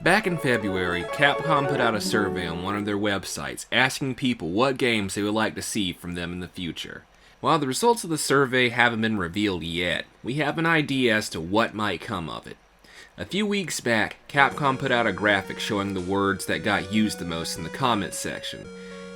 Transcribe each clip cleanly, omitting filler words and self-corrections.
Back in February, Capcom put out a survey on one of their websites asking people what games they would like to see from them in the future. While the results of the survey haven't been revealed yet, we have an idea as to what might come of it. A few weeks back, Capcom put out a graphic showing the words that got used the most in the comments section.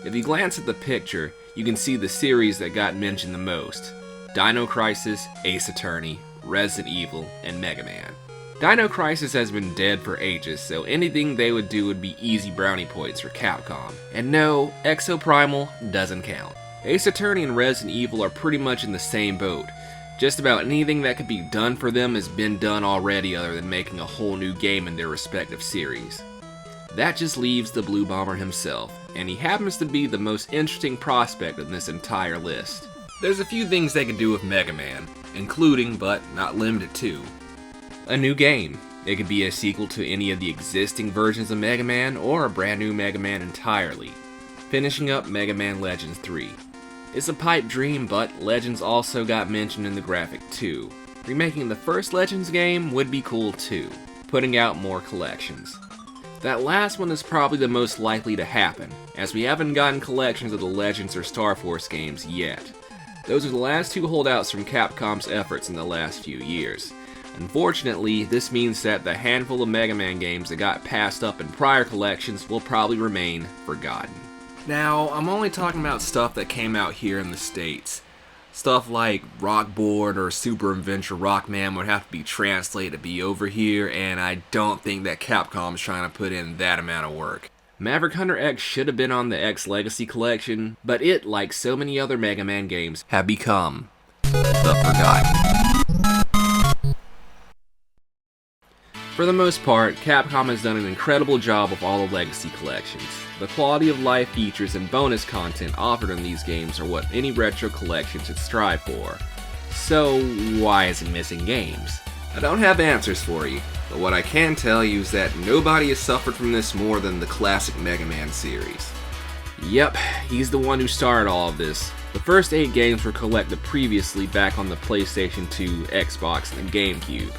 If you glance at the picture, you can see the series that got mentioned the most: Dino Crisis, Ace Attorney, Resident Evil, and Mega Man. Dino Crisis has been dead for ages, so anything they would do would be easy brownie points for Capcom. And no, Exoprimal doesn't count. Ace Attorney and Resident Evil are pretty much in the same boat. Just about anything that could be done for them has been done already other than making a whole new game in their respective series. That just leaves the Blue Bomber himself, and he happens to be the most interesting prospect in this entire list. There's a few things they could do with Mega Man, including, but not limited to, a new game. It could be a sequel to any of the existing versions of Mega Man, or a brand new Mega Man entirely. Finishing up Mega Man Legends 3. It's a pipe dream, but Legends also got mentioned in the graphic too. Remaking the first Legends game would be cool too. Putting out more collections. That last one is probably the most likely to happen, as we haven't gotten collections of the Legends or Star Force games yet. Those are the last two holdouts from Capcom's efforts in the last few years. Unfortunately, this means that the handful of Mega Man games that got passed up in prior collections will probably remain forgotten. Now, I'm only talking about stuff that came out here in the States. Stuff like Rock Board or Super Adventure Rockman would have to be translated to be over here, and I don't think that Capcom's trying to put in that amount of work. Maverick Hunter X should have been on the X Legacy Collection, but it, like so many other Mega Man games, have become the forgotten. For the most part, Capcom has done an incredible job with all the Legacy collections. The quality of life features and bonus content offered in these games are what any retro collection should strive for. So why is it missing games? I don't have answers for you, but what I can tell you is that nobody has suffered from this more than the classic Mega Man series. Yep, he's the one who started all of this. The first 8 games were collected previously back on the PlayStation 2, Xbox, and the GameCube.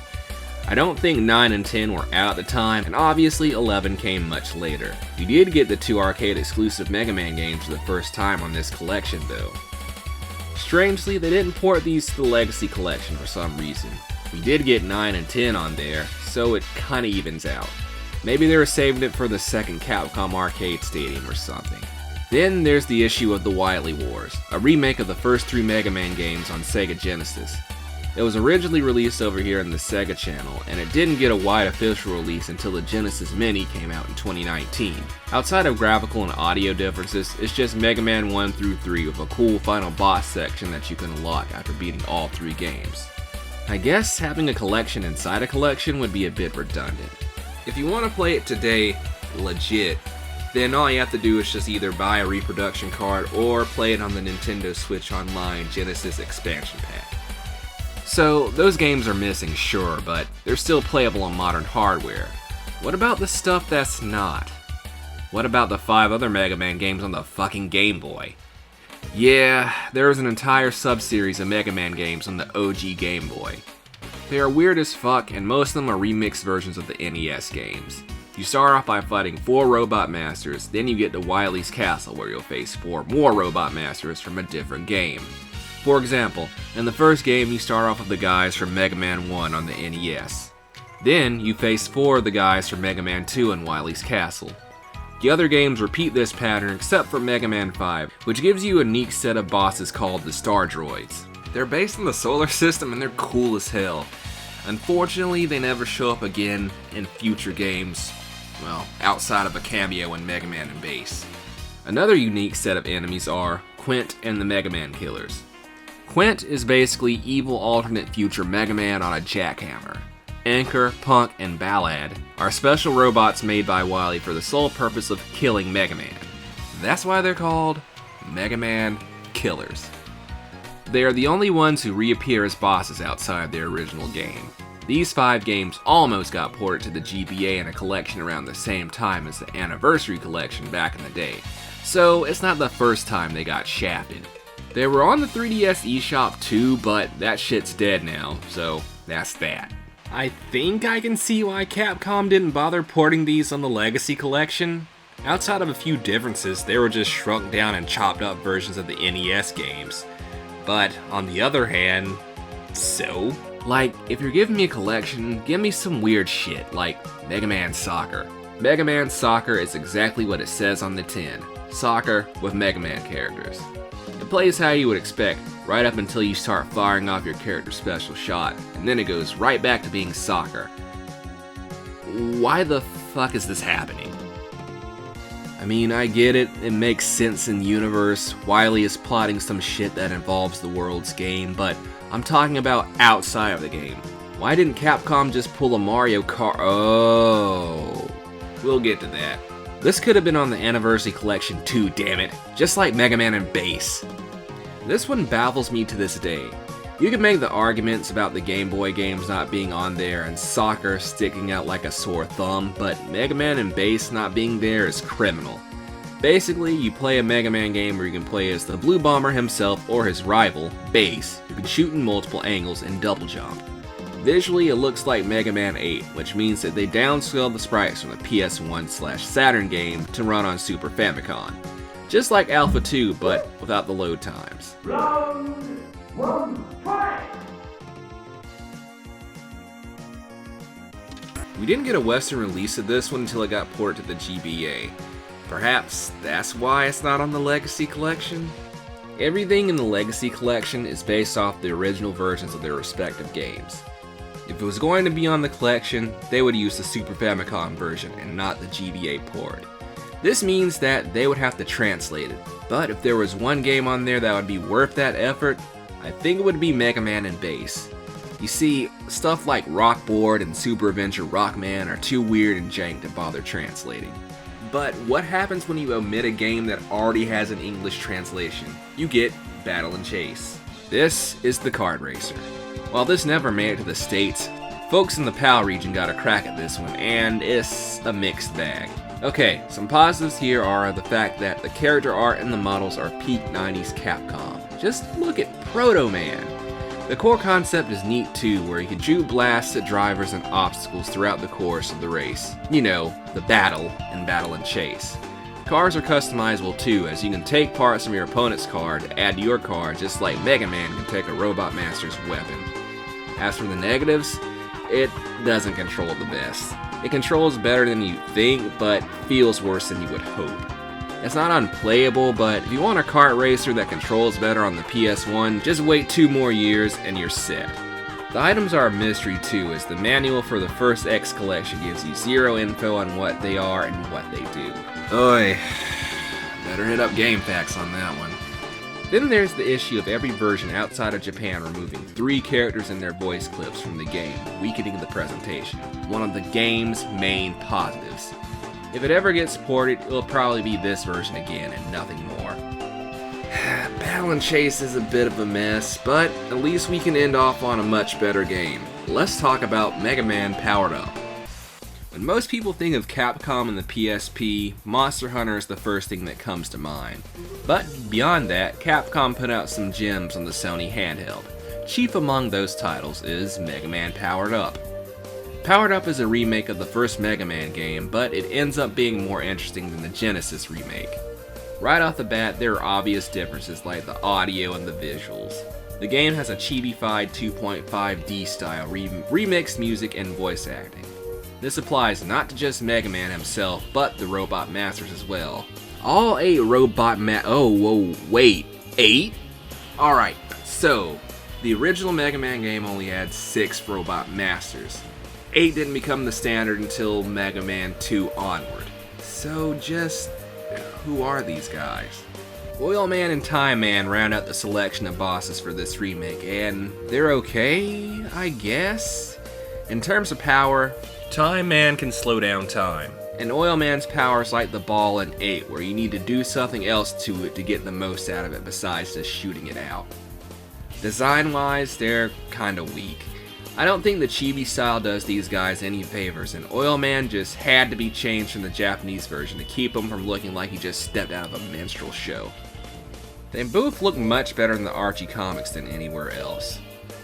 I don't think 9 and 10 were out at the time, and obviously 11 came much later. You did get the 2 arcade exclusive Mega Man games for the first time on this collection though. Strangely, they didn't port these to the Legacy collection for some reason. We did get 9 and 10 on there, so it kinda evens out. Maybe they were saving it for the second Capcom Arcade Stadium or something. Then there's the issue of the Wily Wars, a remake of the first 3 Mega Man games on Sega Genesis. It was originally released over here in the Sega channel, and it didn't get a wide official release until the Genesis Mini came out in 2019. Outside of graphical and audio differences, it's just Mega Man 1 through 3 with a cool final boss section that you can unlock after beating all 3 games. I guess having a collection inside a collection would be a bit redundant. If you want to play it today, legit, then all you have to do is just either buy a reproduction card or play it on the Nintendo Switch Online Genesis expansion pack. So, those games are missing, sure, but they're still playable on modern hardware. What about the stuff that's not? What about the 5 other Mega Man games on the fucking Game Boy? Yeah, there is an entire sub-series of Mega Man games on the OG Game Boy. They are weird as fuck, and most of them are remixed versions of the NES games. You start off by fighting 4 Robot Masters, then you get to Wily's Castle where you'll face 4 more Robot Masters from a different game. For example, in the first game you start off with the guys from Mega Man 1 on the NES. Then you face 4 of the guys from Mega Man 2 in Wily's Castle. The other games repeat this pattern except for Mega Man 5, which gives you a unique set of bosses called the Star Droids. They're based on the solar system and they're cool as hell. Unfortunately, they never show up again in future games, well, outside of a cameo in Mega Man and Bass. Another unique set of enemies are Quint and the Mega Man Killers. Quint is basically evil alternate future Mega Man on a jackhammer. Anchor, Punk, and Ballad are special robots made by Wily for the sole purpose of killing Mega Man. That's why they're called Mega Man Killers. They are the only ones who reappear as bosses outside their original game. These 5 games almost got ported to the GBA in a collection around the same time as the Anniversary Collection back in the day, so it's not the first time they got shafted. They were on the 3DS eShop too, but that shit's dead now, so that's that. I think I can see why Capcom didn't bother porting these on the Legacy Collection. Outside of a few differences, they were just shrunk down and chopped up versions of the NES games. But on the other hand, so? Like, if you're giving me a collection, give me some weird shit, like Mega Man Soccer. Mega Man Soccer is exactly what it says on the tin. Soccer with Mega Man characters. It plays how you would expect, right up until you start firing off your character's special shot, and then it goes right back to being soccer. Why the fuck is this happening? I mean, I get it, it makes sense in the universe, Wily is plotting some shit that involves the world's game, but I'm talking about outside of the game. Why didn't Capcom just pull a Mario Kart? Oh, we'll get to that. This could have been on the Anniversary Collection too, damn it, just like Mega Man and Bass. This one baffles me to this day. You can make the arguments about the Game Boy games not being on there and Soccer sticking out like a sore thumb, but Mega Man and Bass not being there is criminal. Basically, you play a Mega Man game where you can play as the Blue Bomber himself or his rival, Bass, who can shoot in multiple angles and double jump. Visually, it looks like Mega Man 8, which means that they downscaled the sprites from the PS1/Saturn game to run on Super Famicom. Just like Alpha 2, but without the load times. Round one, fight! We didn't get a Western release of this one until it got ported to the GBA. Perhaps that's why it's not on the Legacy Collection? Everything in the Legacy Collection is based off the original versions of their respective games. If it was going to be on the collection, they would use the Super Famicom version and not the GBA port. This means that they would have to translate it, but if there was one game on there that would be worth that effort, I think it would be Mega Man and Bass. You see, stuff like Rock Board and Super Adventure Rockman are too weird and jank to bother translating. But what happens when you omit a game that already has an English translation? You get Battle and Chase. This is the kart racer. While this never made it to the States, folks in the PAL region got a crack at this one, and it's a mixed bag. Okay, some positives here are the fact that the character art and the models are peak 90s Capcom. Just look at Proto Man. The core concept is neat too, where you can shoot blasts at drivers and obstacles throughout the course of the race. You know, the battle and Battle and Chase. Cars are customizable too, as you can take parts from your opponent's car to add to your car, just like Mega Man can take a Robot Master's weapon. As for the negatives, it doesn't control the best. It controls better than you think, but feels worse than you would hope. It's not unplayable, but if you want a kart racer that controls better on the PS1, just wait 2 more years and you're set. The items are a mystery too, as the manual for the first X collection gives you zero info on what they are and what they do. Oy, better hit up GameFAQs on that one. Then there's the issue of every version outside of Japan removing 3 characters and their voice clips from the game, weakening the presentation. One of the game's main positives. If it ever gets ported, it'll probably be this version again and nothing more. Battle and Chase is a bit of a mess, but at least we can end off on a much better game. Let's talk about Mega Man Powered Up. When most people think of Capcom and the PSP, Monster Hunter is the first thing that comes to mind. But beyond that, Capcom put out some gems on the Sony handheld. Chief among those titles is Mega Man Powered Up. Powered Up is a remake of the first Mega Man game, but it ends up being more interesting than the Genesis remake. Right off the bat, there are obvious differences like the audio and the visuals. The game has a chibi-fied 2.5D style remixed music and voice acting. This applies not to just Mega Man himself, but the Robot Masters as well. All 8 Oh, whoa, wait, 8? Alright, so, the original Mega Man game only had 6 Robot Masters. 8 didn't become the standard until Mega Man 2 onward. So just, who are these guys? Oil Man and Time Man round out the selection of bosses for this remake, and they're okay, I guess? In terms of power, Time Man can slow down time, and Oil Man's power is like the ball in 8, where you need to do something else to it to get the most out of it besides just shooting it out. Design-wise, they're kinda weak. I don't think the chibi style does these guys any favors, and Oil Man just had to be changed from the Japanese version to keep him from looking like he just stepped out of a minstrel show. They both look much better in the Archie comics than anywhere else.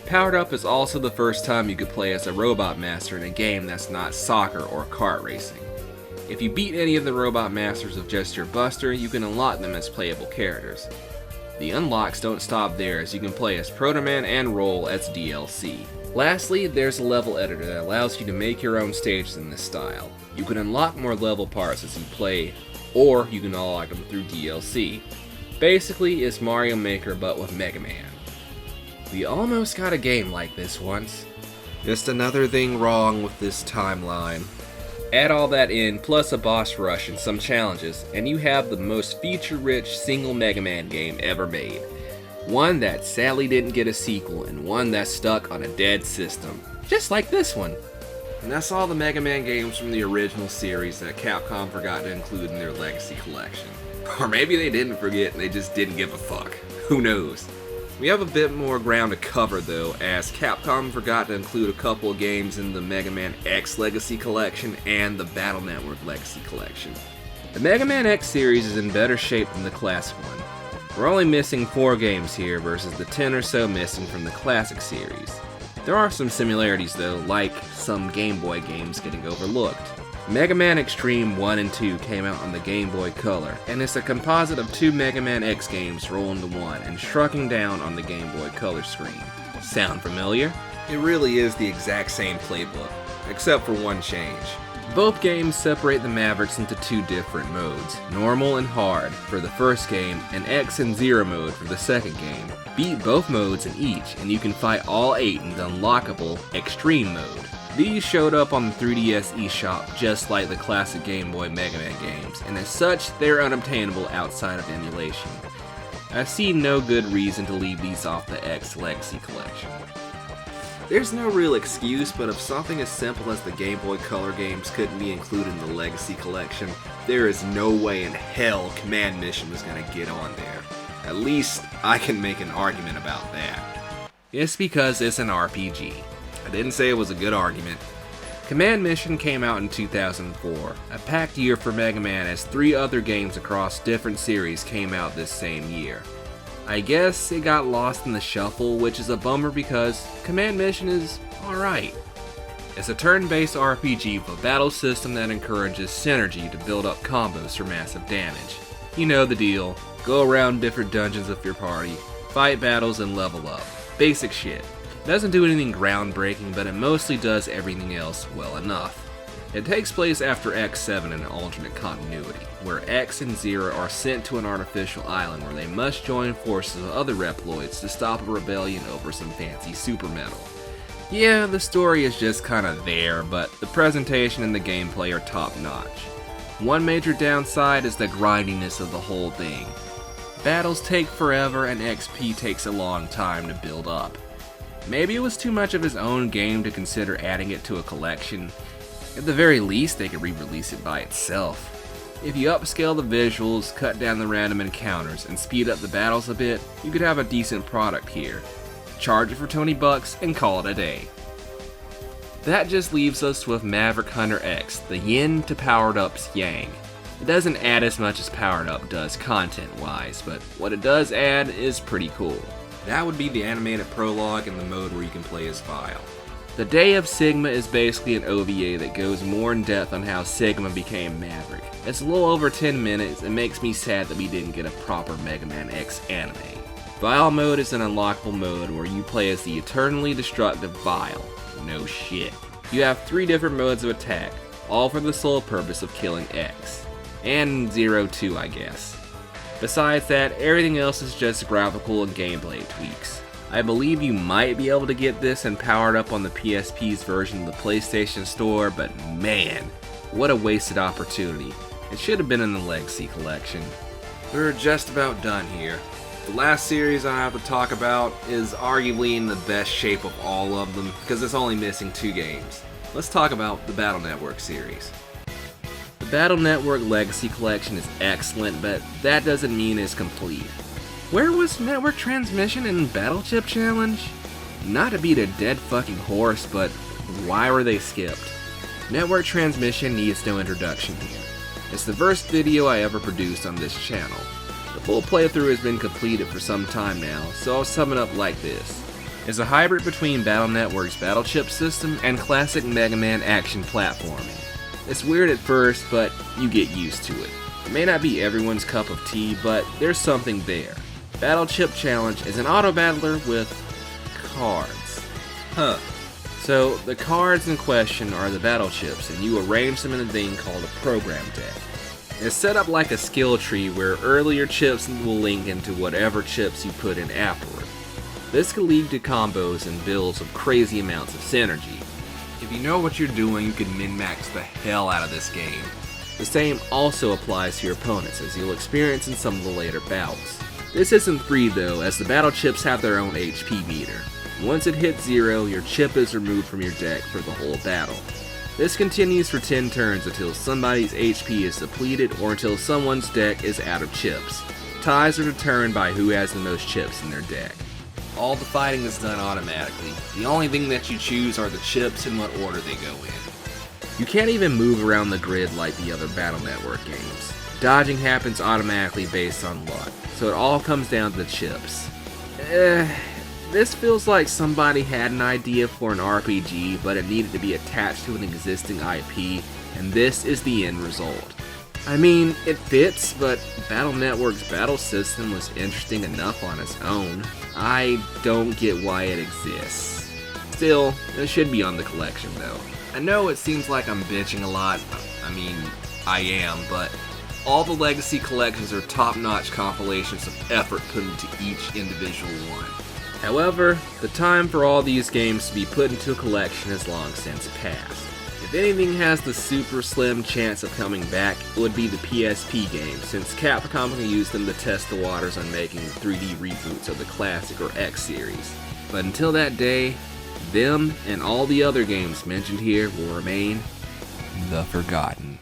Powered Up is also the first time you could play as a Robot Master in a game that's not soccer or kart racing. If you beat any of the Robot Masters with just your Buster, you can unlock them as playable characters. The unlocks don't stop there, as you can play as Proto Man and Roll as DLC. Lastly, there's a level editor that allows you to make your own stages in this style. You can unlock more level parts as you play, or you can unlock them through DLC. Basically, it's Mario Maker but with Mega Man. We almost got a game like this once. Just another thing wrong with this timeline. Add all that in, plus a boss rush and some challenges, and you have the most feature-rich single Mega Man game ever made. One that sadly didn't get a sequel, and one that's stuck on a dead system. Just like this one. And that's all the Mega Man games from the original series that Capcom forgot to include in their Legacy Collection. Or maybe they didn't forget and they just didn't give a fuck. Who knows? We have a bit more ground to cover though, as Capcom forgot to include a couple of games in the Mega Man X Legacy Collection and the Battle Network Legacy Collection. The Mega Man X series is in better shape than the classic one. We're only missing 4 games here versus the 10 or so missing from the classic series. There are some similarities though, like some Game Boy games getting overlooked. Mega Man Xtreme 1 and 2 came out on the Game Boy Color, and it's a composite of 2 Mega Man X games rolled into one and shrinking down on the Game Boy Color screen. Sound familiar? It really is the exact same playbook, except for one change. Both games separate the Mavericks into 2 different modes, Normal and Hard for the first game, and X and Zero mode for the second game. Beat both modes in each, and you can fight all 8 in the unlockable Extreme mode. These showed up on the 3DS eShop just like the classic Game Boy Mega Man games, and as such, they're unobtainable outside of emulation. I see no good reason to leave these off the X Legacy Collection. There's no real excuse, but if something as simple as the Game Boy Color games couldn't be included in the Legacy Collection, there is no way in hell Command Mission was gonna get on there. At least, I can make an argument about that. It's because it's an RPG. I didn't say it was a good argument. Command Mission came out in 2004, a packed year for Mega Man as 3 other games across different series came out this same year. I guess it got lost in the shuffle, which is a bummer because Command Mission is alright. It's a turn-based RPG with a battle system that encourages synergy to build up combos for massive damage. You know the deal. Go around different dungeons with your party, fight battles, and level up. Basic shit. Doesn't do anything groundbreaking, but it mostly does everything else well enough. It takes place after X7 in an alternate continuity, where X and Zero are sent to an artificial island where they must join forces with other Reploids to stop a rebellion over some fancy super metal. Yeah, the story is just kinda there, but the presentation and the gameplay are top notch. One major downside is the grindiness of the whole thing. Battles take forever and XP takes a long time to build up. Maybe it was too much of his own game to consider adding it to a collection. At the very least, they could re-release it by itself. If you upscale the visuals, cut down the random encounters, and speed up the battles a bit, you could have a decent product here. Charge it for $20 and call it a day. That just leaves us with Maverick Hunter X, the yin to Powered Up's yang. It doesn't add as much as Powered Up does content-wise, but what it does add is pretty cool. That would be the animated prologue and the mode where you can play as Vile. The Day of Sigma is basically an OVA that goes more in depth on how Sigma became Maverick. It's a little over 10 minutes and makes me sad that we didn't get a proper Mega Man X anime. Vile mode is an unlockable mode where you play as the eternally destructive Vile. No shit. You have 3 different modes of attack, all for the sole purpose of killing X. And Zero too, I guess. Besides that, everything else is just graphical and gameplay tweaks. I believe you might be able to get this and Powered Up on the PSP's version of the PlayStation Store, but man, what a wasted opportunity. It should have been in the Legacy Collection. We're just about done here. The last series I have to talk about is arguably in the best shape of all of them, because it's only missing 2 games. Let's talk about the Battle Network series. The Battle Network Legacy Collection is excellent, but that doesn't mean it's complete. Where was Network Transmission and Battle Chip Challenge? Not to beat a dead fucking horse, but why were they skipped? Network Transmission needs no introduction here. It's the first video I ever produced on this channel. The full playthrough has been completed for some time now, so I'll sum it up like this. is a hybrid between Battle Network's Battle Chip system and classic Mega Man action platforming. It's weird at first, but you get used to it. It may not be everyone's cup of tea, but there's something there. Battle Chip Challenge is an auto-battler with cards. So the cards in question are the battle chips, and you arrange them in a thing called a program deck. It's set up like a skill tree where earlier chips will link into whatever chips you put in afterward. This can lead to combos and builds of crazy amounts of synergy. If you know what you're doing, you can min-max the hell out of this game. The same also applies to your opponents, as you'll experience in some of the later bouts. This isn't free though, as the battle chips have their own HP meter. Once it hits 0, your chip is removed from your deck for the whole battle. This continues for 10 turns until somebody's HP is depleted or until someone's deck is out of chips. Ties are determined by who has the most chips in their deck. All the fighting is done automatically. The only thing that you choose are the chips and what order they go in. You can't even move around the grid like the other Battle Network games. Dodging happens automatically based on luck, so it all comes down to the chips. This feels like somebody had an idea for an RPG, but it needed to be attached to an existing IP, and this is the end result. I mean, it fits, but Battle Network's battle system was interesting enough on its own. I don't get why it exists. Still, it should be on the collection though. I know it seems like I'm bitching a lot, I mean, I am, but all the Legacy collections are top-notch compilations of effort put into each individual one. However, the time for all these games to be put into a collection has long since passed. If anything has the super slim chance of coming back, it would be the PSP games, since Capcom can use them to test the waters on making 3D reboots of the Classic or X series. But until that day, them and all the other games mentioned here will remain the forgotten.